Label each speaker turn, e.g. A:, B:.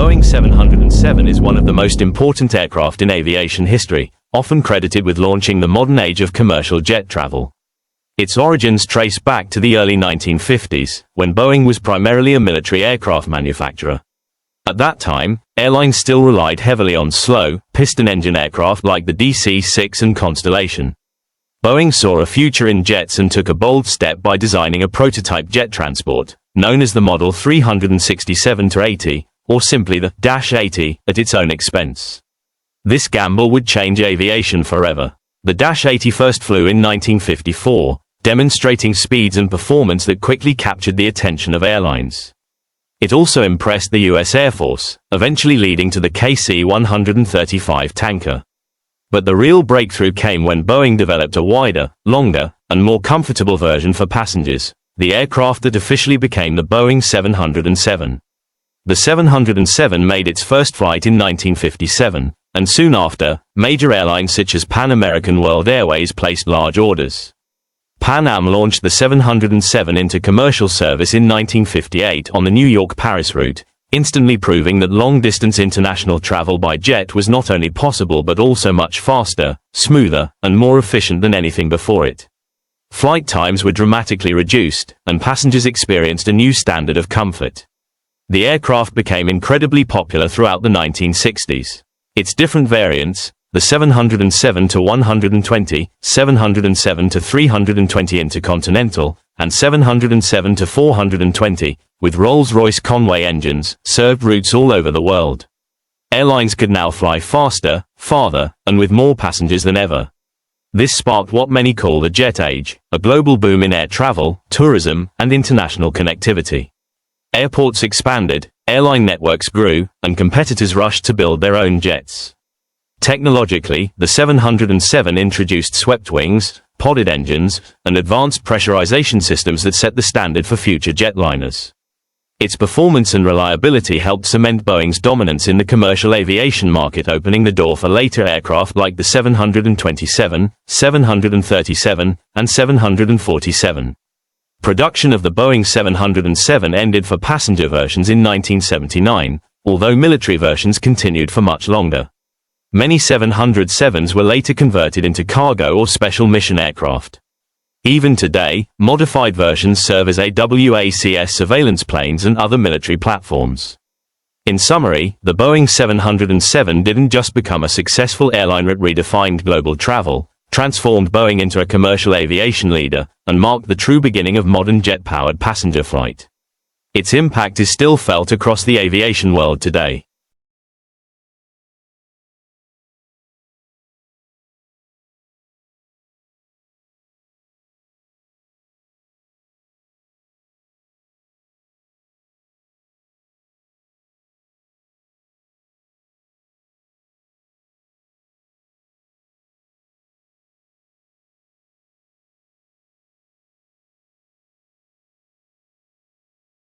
A: Boeing 707 is one of the most important aircraft in aviation history, often credited with launching the modern age of commercial jet travel. Its origins trace back to the early 1950s, when Boeing was primarily a military aircraft manufacturer. At that time, airlines still relied heavily on slow, piston-engine aircraft like the DC-6 and Constellation. Boeing saw a future in jets and took a bold step by designing a prototype jet transport, known as the Model 367-80, or simply the Dash 80, at its own expense. This gamble would change aviation forever. The Dash 80 first flew in 1954, demonstrating speeds and performance that quickly captured the attention of airlines. It also impressed the U.S. Air Force, eventually leading to the KC-135 tanker. But the real breakthrough came when Boeing developed a wider, longer, and more comfortable version for passengers, the aircraft that officially became the Boeing 707. The 707 made its first flight in 1957, and soon after, major airlines such as Pan American World Airways placed large orders. Pan Am launched the 707 into commercial service in 1958 on the New York-Paris route, instantly proving that long-distance international travel by jet was not only possible but also much faster, smoother, and more efficient than anything before it. Flight times were dramatically reduced, and passengers experienced a new standard of comfort. The aircraft became incredibly popular throughout the 1960s. Its different variants, the 707-120, 707-320 Intercontinental, and 707-420, with Rolls-Royce Conway engines, served routes all over the world. Airlines could now fly faster, farther, and with more passengers than ever. This sparked what many call the jet age, a global boom in air travel, tourism, and international connectivity. Airports expanded, airline networks grew, and competitors rushed to build their own jets. Technologically, the 707 introduced swept wings, podded engines, and advanced pressurization systems that set the standard for future jetliners. Its performance and reliability helped cement Boeing's dominance in the commercial aviation market, opening the door for later aircraft like the 727, 737, and 747. Production of the Boeing 707 ended for passenger versions in 1979, although military versions continued for much longer. Many 707s were later converted into cargo or special mission aircraft. Even today, modified versions serve as AWACS surveillance planes and other military platforms. In summary, the Boeing 707 didn't just become a successful airline that redefined global travel, transformed Boeing into a commercial aviation leader, and marked the true beginning of modern jet-powered passenger flight. Its impact is still felt across the aviation world today.